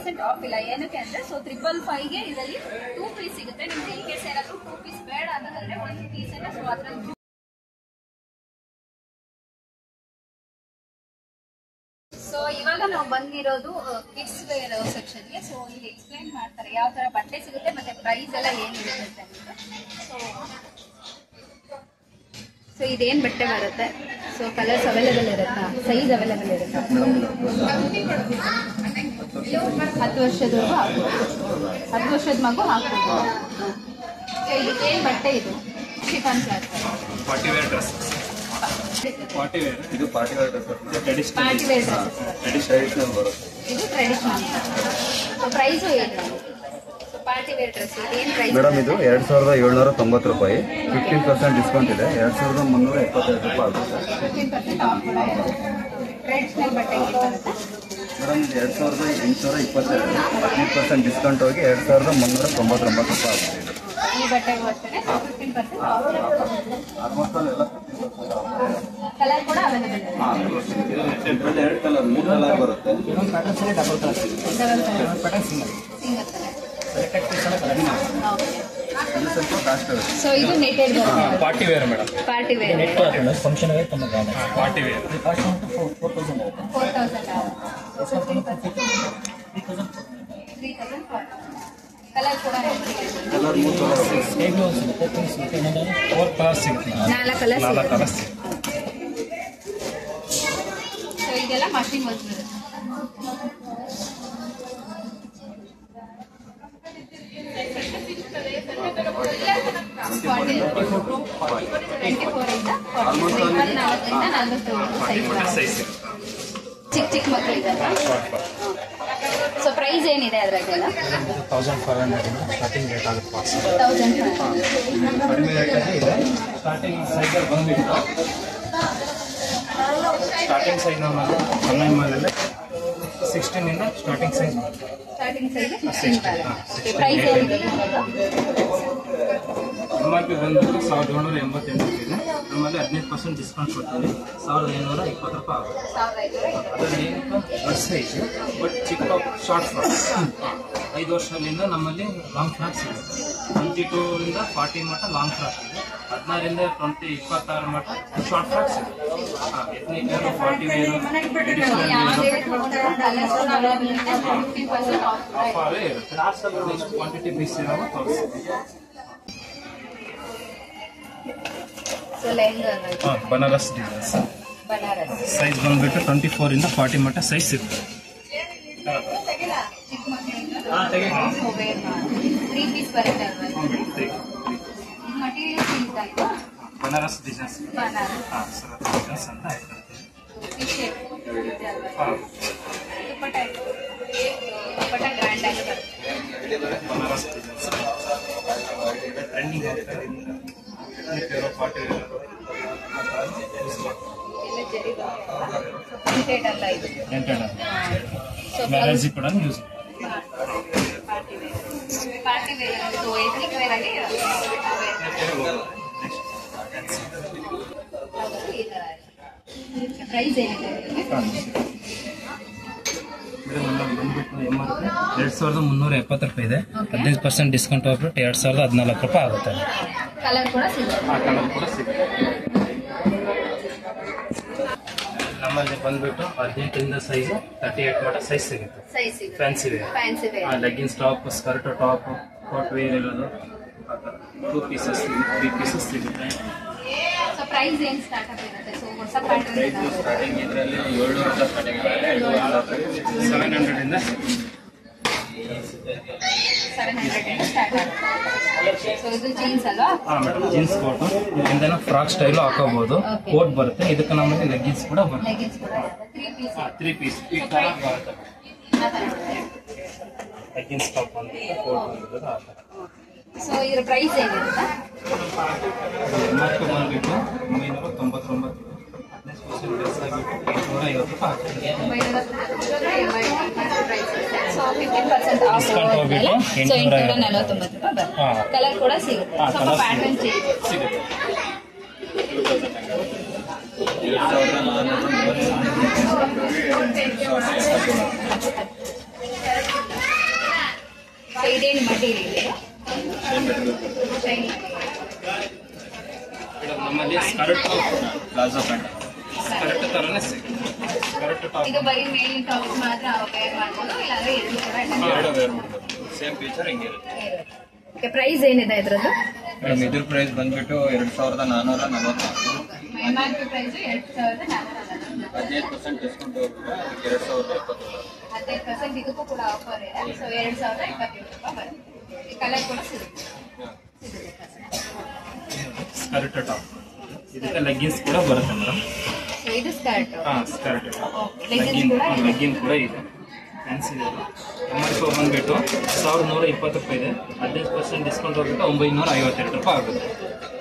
50% of ಇಲ್ಲ. ಏನಕ್ಕೆ ಅಂದ್ರೆ ಸೊ 555ಗೆ ಇದರಲ್ಲಿ 2 ಪೀಸ್ ಸಿಗುತ್ತೆ. ನಿಮ್ಗೆ ಈ ಕೇಸ್ ಏನಾದ್ರು 2 ಪೀಸ್ ಬೇಡ ಅನ್ನೋದಾದ್ರೆ 1 ಪೀಸ್ ಅನ್ನ ಸೊ ಅದ್ರಲ್ಲಿ. ಸೊ ಇವಾಗ ನಾವು ಬಂದಿರೋದು ಕಿಡ್ಸ್ ವೇರ್ ಸೆಕ್ಷನ್ಗೆ. ಸೊ ಇಲ್ಲಿ ಎಕ್ಸ್ಪ್ಲೈನ್ ಮಾಡ್ತಾರೆ ಯಾವ ತರ ಬಟ್ಟೆ ಸಿಗುತ್ತೆ ಮತ್ತೆ ಪ್ರೈಸ್ ಎಲ್ಲ ಏನಿರುತ್ತೆ ಅಂತ. ಸೊ ಇದೇನ್ ಬಟ್ಟೆ ಬರುತ್ತೆ, ಸೊ ಕಲರ್ಸ್ ಅವೈಲೇಬಲ್ ಇರುತ್ತಾ, ಸೈಜ್ ಅವೈಲೇಬಲ್ ಇರುತ್ತಾ? 10 ವರ್ಷದವರೆಗೂ ಹಾಕ್ಬೋದು, 10 ವರ್ಷದ ಮಗು ಹಾಕ್ಬೋದು. ಸೊ ಇದಕ್ಕೇನು ಬಟ್ಟೆ ಇದು? Chiffon cloth party wear dress. Party wear ಇದು party wear dress. Party wear dress traditional ಬರುತ್ತೆ. ಇದು ಟ್ರೆಡಿಷನಲ್. ಸೊ ಪ್ರೈಸು ಏನು? ಪಾರ್ಟಿ ವೇರ್ ಡ್ರೆಸ್ ಏನು ಪ್ರೈಸ್ ಮೇಡಮ್? ಇದು 2790 ರೂಪಾಯಿ. 15% ಡಿಸ್ಕೌಂಟ್ ಇದೆ. 2375 ರೂಪಾಯಿ ಆಗುತ್ತೆ. 15% ಆಫ್ ಕೂಡ ಇದೆ. ಟ್ರೆಡಿಷನಲ್ ಬಟ್ಟೆ ಬರುತ್ತೆ ಮೇಡಮ್. ಇದು 2822. 15% ಡಿಸ್ಕೌಂಟ್ ಹೋಗಿ 2399 ರೂಪಾಯಿ ಆಗುತ್ತೆ. ಈ ಬಟ್ಟೆಗೂ ಅಷ್ಟೇ 15% ಆಫ್. ಕಲರ್ ಕೂಡ ಅವೈಲೇಬಲ್ ಇದೆ. ಇದರಲ್ಲಿ 2 ಕಲರ್ 3 ಕಲರ್ ಬರುತ್ತೆ. ಡಬಲ್ ಕಲರ್ ಸಿಂಗಲ್ ಇದು ಸ್ವಲ್ಪ ಕಾಸ್ಟ್ ಆಗುತ್ತೆ. ಸೊ ಇದು ನೆಟೆಡ್ ಬರುತ್ತೆ. Party wear madam. Party wear function wear ತುಂಬ ಪಾರ್ಟಿ ವೇರ್ 4000 ಕಲರ್ ಕೂಡ ಕಲರ್ 3 ಕಲರ್ ಸಿಗುತ್ತೆ. 4 ಕಲರ್ ಸಿಗುತ್ತೆ. 4 ಕಲರ್ 4 ಕಲರ್. ಸೊ ಇದೆಲ್ಲ ಮಷಿನ್ ವರ್ಕ್ ಬರುತ್ತೆ. ಚಿಕ್ಕ ಮಕ್ಕಳಿದ್ದಾರೆ. ಸೊ ಪ್ರೈಸ್ ಏನಿದೆ ಅದ್ರಾಗೆಲ್ಲ? 1500 ಸ್ಟಾರ್ಟಿಂಗ್ ರೇಟ್ ಆಗುತ್ತೆ. 1500 ಕಡಿಮೆ ರೇಟಲ್ಲಿ ಇದೆ. ಸ್ಟಾರ್ಟಿಂಗ್ ಸೈಜಲ್ಲಿ ಬಂದುಬಿಟ್ಟು ಸ್ಟಾರ್ಟಿಂಗ್ ಸೈಜ್ ನಮ್ಮಲ್ಲಿ ಆನ್ಲೈನ್ ಮಾಡಲ್ಲ 16 ಇಂದ starting size. Starting size 16. Price ಏನಿದೆ? MRP ಬಂದ್ಬಿಟ್ಟು 1788 ಇದೆ. ನಮ್ಮಲ್ಲಿ 15% ಡಿಸ್ಕೌಂಟ್ ಕೊಡ್ತೀವಿ. 1520 ರೂಪಾಯಿ ಆಗುತ್ತೆ. 1520. ಅದರಲ್ಲಿ ದೊಡ್ಡ ಸೈಜ್ ಬಟ್ ಚಿಕ್ಕ ಶಾರ್ಟ್ ಫ್ರಾಕ್. 5 ವರ್ಷದಿಂದ ನಮ್ಮಲ್ಲಿ ಲಾಂಗ್ ಫ್ರಾಕ್ಸ್ ಇದೆ. 22 ಇಂದ 40 ಮಟ್ಟ ಲಾಂಗ್ ಫ್ರಾಕ್ ಇದೆ. 16ರಿಂದ 26 ಮಟ್ಟ ಶಾರ್ಟ್ ಫ್ರಾಕ್ಸ್ ಇದೆ. ಎತ್ನಿಕ್ ವೇರು, ಪಾರ್ಟಿ ವೇರು, ಆಫರೇ ಇರುತ್ತೆ. ನೆಕ್ಸ್ಟ್ ಕ್ವಾಂಟಿಟಿ ಪೀಸ್ ಇರೋ ತೋರಿಸ್ತೀವಿ. ಬನಾರಸ್ ಡಿಸೈನ್ಸ್. ಸೈಜ್ ಬಂದ್ಬಿಟ್ಟು 24 ಇಂದ 40 ಮಟ್ಟ ಸೈಜ್ ಸಿಗುತ್ತೆ. ಬನಾರಸ್ ಡಿಸೈನ್ಸ್ ಡಿಸೈನ್ಸ್ ಅಂತ ಬನಾರಸ್ ಡಿಸೈನ್ಸ್ ಟ್ರೆಂಡಿಂಗ್ ಆಗ್ತಾ ಇದೆ. ಪಾರ್ಟಿ ಮ್ಯಾರೇಜ್ ಕೂಡ use. Party wear ethnic wear ಅಲ್ಲಿ ಪ್ರೈಸ್ ಏನಿದೆ? ಬಂದ್ಬಿಟ್ಟು MRP 2370 ರೂಪಾಯಿ ಇದೆ. 15% ಡಿಸ್ಕೌಂಟ್ ಹೋಗ್ಬಿಟ್ಟು 2014 ರೂಪಾಯಿ ಆಗುತ್ತೆ. ಕಲರ್ ಕೂಡ ಸಿಗುತ್ತೆ. ಕಲರ್ ಕೂಡ ಸಿಗುತ್ತೆ. ನಮ್ಮಲ್ಲಿ ಬಂದ್ಬಿಟ್ಟು 18 ಇಂದ ಸೈಜ್ 38 ಮಟ್ಟ ಸೈಜ್ ಸಿಗುತ್ತೆ. Fancy wear, leggings top, skirt top, coat wear ಇರೋದು 2 ಪೀಸಸ್ 3 ಪೀಸಸ್ ಸಿಗುತ್ತೆ. ಸೊ ಪ್ರೈಸ್ ಏನು ಸ್ಟಾರ್ಟ್ ಆಗಿರುತ್ತೆ? ಸೊ ಹೊಸ ಪ್ಯಾಟರ್ನ್ ಸ್ಟಾರ್ಟಿಂಗ್ ಇದರಲ್ಲಿ 700 ಸ್ಟಾರ್ಟಿಂಗ್ ಆಗುತ್ತೆ. 700 ಇಂದ 700 ಸ್ಟಾರ್ಟ್ ಆಗುತ್ತೆ. ಸೊ ಇದು ಜೀನ್ಸ್ ಅಲ್ವಾ? ಮೇಡಮ್ ಜೀನ್ಸ್ ಕೋಟ್ ಇದರಿಂದ ಫ್ರಾಕ್ ಸ್ಟೈಲು ಹಾಕೋಬಹುದು. ಕೋಟ್ ಬರುತ್ತೆ. ಇದಕ್ಕೆ ನಮ್ಮಲ್ಲಿ ಲೆಗ್ಗಿನ್ಸ್ ಕೂಡ ಬರುತ್ತೆ. ಲೆಗ್ಗಿನ್ಸ್ ಕೂಡ 3 ಪೀಸ್ ಈ ತರ ಬರುತ್ತೆ. ಲೆಗ್ಗಿನ್ಸ್ ಟಾಪ್ ಅಂತ ಕೋಟ್ ಬರುತ್ತೆ ಆ ತರ. ಸೊ ಇದರ ಪ್ರೈಸ್ ಏನಿರುತ್ತೆ? MRP ಬಂದ್ಬಿಟ್ಟು 999. 15% ಲೆಸ್ ಆಗಿಬಿಟ್ಟು 850 ರೂಪಾಯಿ ಆಗ್ತದೆ. ಸೊ 15% ಆಫ್ ಡಿಸ್ಕೌಂಟ್ ಹೋಗ್ಬಿಟ್ಟು 849 ರೂಪಾಯಿ. ಕಲರ್ ಕೂಡ ಸಿಗುತ್ತೆ. ಸ್ವಲ್ಪ ಪ್ಯಾಟರ್ನ್ ಸಿಗುತ್ತೆ. ನಮ್ಮಲ್ಲಿ ಸ್ಕರ್ಟ್ ಪ್ಲಾಜೋ ಪ್ಯಾಂಟ್ ಸ್ಕರ್ಟ್ ಥರನೇ ಸಿಗುತ್ತೆ. ಸ್ಕರ್ಟ್ ಟಾಪ್ ಇದು ಬರೀ ಮೇಲಿನ ಟಾಪ್ ಮಾತ್ರ ವೇರ್ ಮಾಡ್ಬೋದು, ಇಲ್ಲಾಂದ್ರೆ ಎರಡು ಕೂಡ ಎರಡು ವೇರ್ ಮಾಡ್ಬೋದು. ಸೇಮ್ ಫೀಚರ್ ಹಿಂಗಿರುತ್ತೆ. ಓಕೆ, ಪ್ರೈಸ್ ಏನಿದೆ ಇದ್ರದ್ದು? ಇದ್ರ ಪ್ರೈಸ್ ಬಂದ್ಬಿಟ್ಟು 2444. MRP price 2440. 15% ಡಿಸ್ಕೌಂಟ್ ಹೋಗುತ್ತೆ, 2020. 15% ಇದಕ್ಕೂ ಕೂಡ ಆಫರ್ ಇದೆ. ಸೊ 2027 ರೂಪಾಯಿ ಬರುತ್ತೆ. ಈ ಕಲರ್ ಕೂಡ ಸಿಗುತ್ತೆ. ಸ್ಕರ್ಟ್ ಟಾಪ್ ಇದಕ್ಕೆ ಲೆಗ್ಗಿನ್ಸ್ ಕೂಡ ಬರುತ್ತೆ ಮೇಡಮ್. ಸೊ ಇದು ಸ್ಕರ್ಟ್. ಸ್ಕರ್ಟ್ ಲೆಗ್ಗಿನ್ಸ್ ಕೂಡ ಇದೆ. ಲೆಗ್ಗಿನ್ ಕೂಡ ಇದೆ. ಫ್ಯಾನ್ಸಿ ಇದೆ. MRP ಬಂದ್ಬಿಟ್ಟು 1120 ರೂಪಾಯಿ ಇದೆ. 15% ಡಿಸ್ಕೌಂಟ್ ಹೋಗ್ಬಿಟ್ಟು 952 ರೂಪಾಯಿ ಆಗುತ್ತೆ.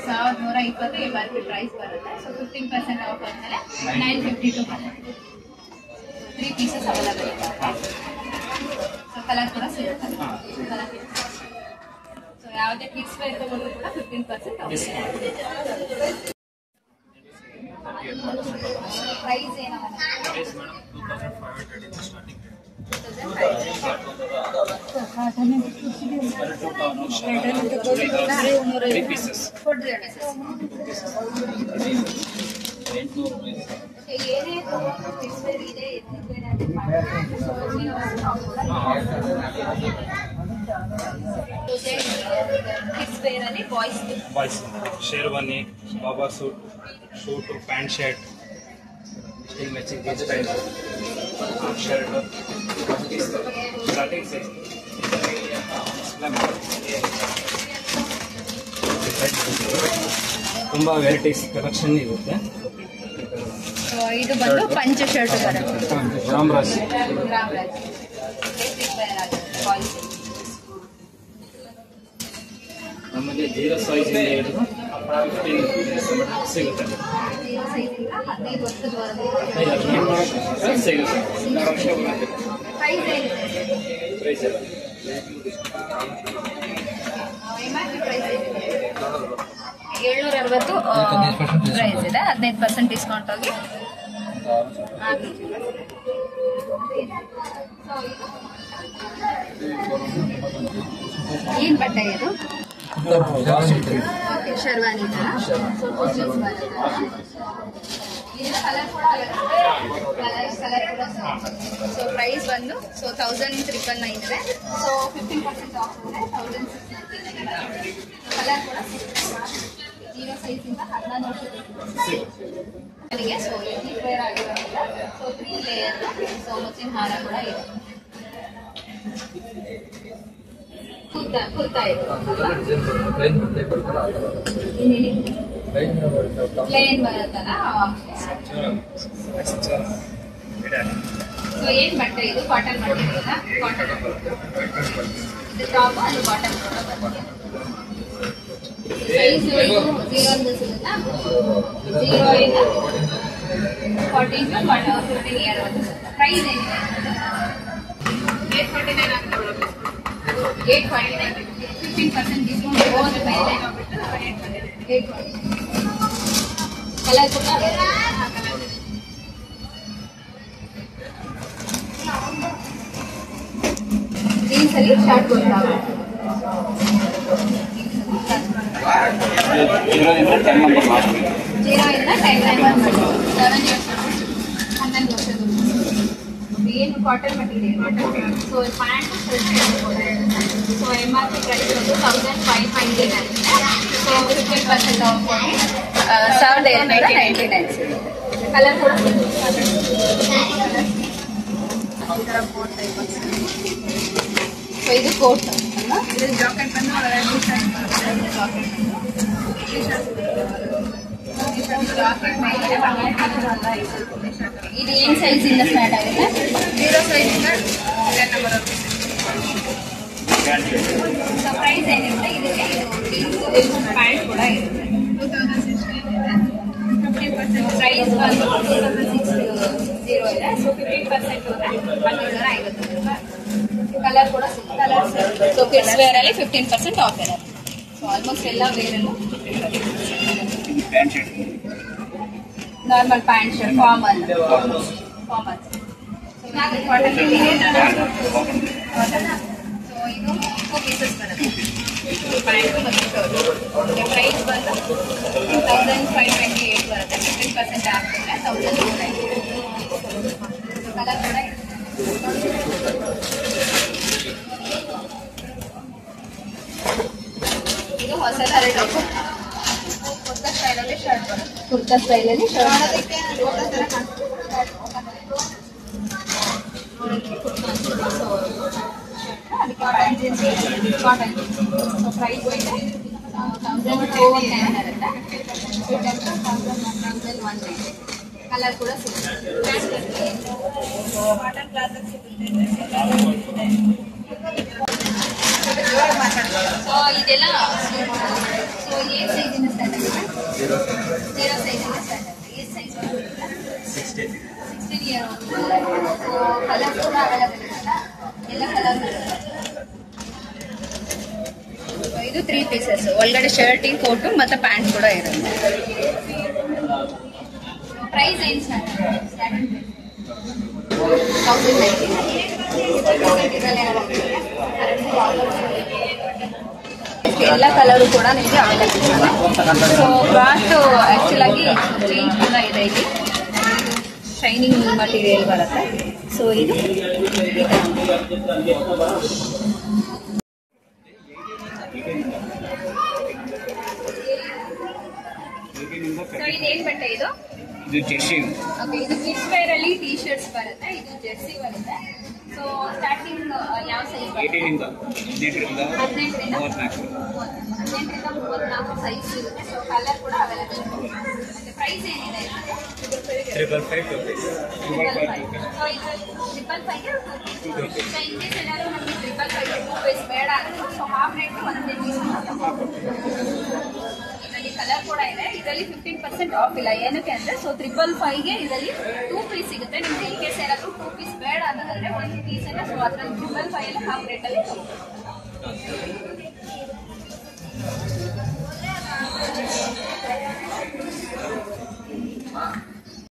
1120 MRP ಪ್ರೈಸ್ ಬರುತ್ತೆ. ಸೊ 15% ಆಫ್ ಆದ್ಮೇಲೆ 952 ಬರುತ್ತೆ. 3 ಪೀಸಸ್ ಅವೈಲೇಬಲ್ ಇದೆ. ಸೊ ಕಲರ್ ಕೂಡ ಸಿಗುತ್ತೆ. ಸೊ ಯಾವುದೇ ಕಿಡ್ಸ್ ವೇರ್ ತಗೊಂಡ್ರು ಕೂಡ 15% ಆಫ್. ಡಿಸ್ಕೌಂಟ್ ಪ್ರೈಸ್ ಏನು? ಪ್ರೈಸ್ ಮೇಡಮ್ 2500 ಇದೆ ಸ್ಟಾರ್ಟಿಂಗ್. 3 ಪೀಸಸ್. ಏನೇ ಕಿಡ್ಸ್ ವೇರ್ ಇದೆ ಕಿಡ್ಸ್ ವೇರ್ ಅಲ್ಲಿ boys sherwani, baba suit, pant shirt, still matching jeans pant, shirt, starting size ತುಂಬ ವೆರೈಟೀಸ್ ಕಲೆಕ್ಷನ್ ಇರುತ್ತೆ. ಇದು ಬಂದು ಪಂಚ ಶರ್ಟ್ ಬರುತ್ತೆ. ರಾಮರಾಜ್ ನಮ್ಮಲ್ಲಿ 0 ಸೈಜ್ ಇಂದ ಹಿಡಿದು 15 ಸಿಗುತ್ತೆ. 0 ಸೈಜಿಂದ 15 ವರ್ಷದವರೆಗೂ ಸಿಗುತ್ತೆ. ಪ್ರೈಸ್ ಏನಿದೆ? ಪ್ರೈಸ್ ಎಲ್ಲ MRP ಪ್ರೈಸ್ ಏನಿದೆ? 760 ಪ್ರೈಸ್ ಇದೆ. 15% ಡಿಸ್ಕೌಂಟ್ ಹೋಗಿ ಏನ್ ಬಟ್ಟೆ ಇದು? ಶರ್ವಾನಿ ತರ ಕಲರ್ ಕೂಡ ಕಲರ್ ಕೂಡ. ಸೊ ಪ್ರೈಸ್ ಬಂದು 1399 ಇದೆ. ಸೊ 15% ಆಫ್ ಇದೆ 1699. ಕಲರ್ ಕೂಡ 0 ಸೈಜಿಂದ 14 ವರ್ಷಕ್ಕೆ. ಸೊ ಈ ವೇರ್ ಆಗಿರೋದ್ರಿಂದ ಸೊ 3 ಲೇಯರ್ ಸೊ ಮುಚ್ಚಿನ ಹಾರ ಕೂಡ ಇದೆ. ಕುರ್ತಾ ಇದೆ ಪ್ಲೇನ್ ಬರುತ್ತಲ್ಲ. ಸೊ ಏನ್ ಬಟ್ಟೆ ಇದು? ಕಾಟನ್ ಬಟ್ಟೆ ಇದೆಯಲ್ಲ, ಕಾಟನ್. ಇದು ಟಾಪ್, ಅದು ಬಾಟಮ್ ಕೂಡ ಬರುತ್ತೆ. ಸೈಜ್ 0 ಇಂದ ಸಿಗುತ್ತಾ? 0 ಇಂದ 14 to 15 ಇಯರ್ ವರೆಗೂ. ಪ್ರೈಸ್ ಏನಿದೆ? 849 ಅಂತ ಬರುತ್ತೆ. 849 15% ಡಿಸ್ಕೌಂಟ್ ಹೋದ ಮೇಲೆ 849. ಕಲರ್ ಕೂಡ ಜೀನ್ಸ್ ಅಲ್ಲಿ ಶಾರ್ಟ್ ಕೊಡ್ತಾರೆ. 0 ಇಂದ 10 ನಂಬರ್ ಲಾಸ್ಟ್. 0 ಇಂದ 10 ನಂಬರ್ 11 ಇಯರ್ಸ್ 11 ವರ್ಷದ ಏನು cotton material. So pant so MRP price ಬಂದು 1599 ಆಗಿದೆ. ಸೊ 15% ಆಫ್ ಹೋಗಿ 1799 ಸಿಗುತ್ತೆ. ಕಲರ್ ಕೂಡ ಸೊ ಇದು ಕೋಟ್ ಅಲ್ವಾ? ಇದು ಜಾಕೆಟ್ ಬಂದು ಇದು ಏನ್ ಸೈಜ್ ಇಂದ ಸ್ಟಾರ್ಟ್ ಆಗುತ್ತೆ? 0 ಸೈಜ್ ಇಂದ 10 ನಂಬರ್. ಪ್ರೈಸ್ ಏನಿರುತ್ತೆ ಇದಕ್ಕೆ? ಇದು ಪ್ಯಾಂಟ್ ಕೂಡ ಇರುತ್ತೆ. 2016 ಇದೆ. 15% ಪ್ರೈಸ್ ಬಂದು 2060 ಇದೆ. ಸೊ 15% ಹೋದ್ರೆ 1250 ರೂಪಾಯಿ. ಕಲರ್ ಕೂಡ ಕಲರ್. ಸೊ ಕಿಡ್ಸ್ ವೇರ್ ಅಲ್ಲಿ 15% ಆಫ್ ಇರುತ್ತೆ. ಸೊ ಆಲ್ಮೋಸ್ಟ್ ಎಲ್ಲ ವೇರಲ್ಲೂ normal pant shirt, formal. So ಇದು 2 ಪೀಸಸ್ ಬರುತ್ತೆ ಪ್ಯಾಂಟ್ ಮತ್ತು ಶರ್ಟ್. ಪ್ರೈಸ್ ಬಂದು 1528 ಬರುತ್ತೆ. 15% ಆಗ್ತದೆ 1290. ಕಲರ್ ಕೂಡ ಇದೆ. ಇದು ಹೊಸ ತರ ಟಾಪ್. ಕುರ್ತಾ ಸ್ಟೈಲಲ್ಲಿ ಶರ್ಟ್ ಬರುತ್ತೆ. ಕುರ್ತಾ ಸ್ಟೈಲಲ್ಲಿ ಶರ್ಟ್ ಅದಕ್ಕೆ ಕಾಟನ್. ಸೊ ಪ್ರೈಸ್ ಇದೆ 1410 ಇರುತ್ತೆ. ಕಲರ್ ಕೂಡ ಸಿಗುತ್ತೆ. ಕಾಟನ್ ಕ್ಲಾತ್ ಸಿಗುತ್ತೆ. ಸೊ ಇದೆಲ್ಲ ಸೊ ಏನ್ ಸೈಜಿಂದ ಸ್ಟಾರ್ಟ್ ಆಗುತ್ತೆ? 0 ಸೈಜಿಂದ ಸ್ಟಾರ್ಟ್ ಆಗುತ್ತೆ. ಎಷ್ಟು ಸೈಜ್? 16 ಇಯರ್. ಸೊ ಕಲರ್ ಕೂಡ ಅವೈಲೇಬಲ್ ಇರುತ್ತಾ? ಎಲ್ಲ ಕಲರ್ ಇರುತ್ತೆ. ಇದು 3 ಪೀಸಸ್. ಒಳಗಡೆ ಶರ್ಟಿಂಗ್ ಕೋಟು ಮತ್ತೆ ಪ್ಯಾಂಟ್ ಕೂಡ ಇರುತ್ತೆ. ಪ್ರೈಸ್ ಏನು ಸ್ಟಾರ್ಟ್ ಆಗುತ್ತೆ? 1090. ಎಲ್ಲ ಕಲರು ಕೂಡ ನಿಮಗೆ ಅವೈಲೇಬಲ್ ಇದೆ. ಸೊ ಕ್ಲಾತ್ ಆಕ್ಚುಲ್ ಆಗಿ ಚೇಂಜ್ ಕೂಡ ಇದೆ. ಇಲ್ಲಿ ಶೈನಿಂಗ್ ಮಟೀರಿಯಲ್ ಬರುತ್ತೆ. ಸೊ ಇದು ಇದೇನ್ ಬಟ್ಟೆ ಇದು? ಜೆರ್ಸಿ. ಓಕೆ, ಇದು ಕಿಡ್ಸ್ ವೇರ್ ಅಲ್ಲಿ ಟೀ ಶರ್ಟ್ಸ್ ಬರುತ್ತೆ. ಇದು ಜೆರ್ಸಿ ಬರುತ್ತೆ. ಸೊ ಸ್ಟಾರ್ಟಿಂಗ್ ಯಾವ ಸೈಜ್? 18 ಇಂದ 34 ಸೈಜ್ ಸಿಗುತ್ತೆ. ಸೊ ಕಲರ್ ಕೂಡ ಅವೈಲೇಬಲ್ ಇದೆ. ಮತ್ತೆ ಪ್ರೈಸ್ ಏನಿದೆ? 555 rupees. ಸೊ ಇದು 555 ಇಂಗ್ಲೀಷ್ ಏನಾದ್ರು ನಮಗೆ 555 ರೂಪೀಸ್ ಬೇಡ ಅಂದ್ರೆ ಸೊ ಹಾಫ್ ರೇಟ್ ಒಂದೇ ಪೀಸ್. ಇದರಲ್ಲಿ ಕಲರ್ ಕೂಡ ಇದೆ. ಇದರಲ್ಲಿ 15% ಆಫ್ ಇಲ್ಲ. ಏನಕ್ಕೆ ಅಂದ್ರೆ ಸೊ 555ಗೆ ಇದರಲ್ಲಿ 2 ಪೀಸ್ ಸಿಗುತ್ತೆ. ನಿಮ್ಗೆ ಇನ್ ಕೇಸ್ ಏನಾದ್ರು 2 ಪೀಸ್ ಬೇಡ ಅನ್ನೋದಾದ್ರೆ 1 ಪೀಸ್ ಅನ್ನ ಸೊ ಅದ್ರಲ್ಲಿ 555 ಹಾಫ್ ರೇಟ್ ಅಲ್ಲಿ ತಗೋಬಹುದು.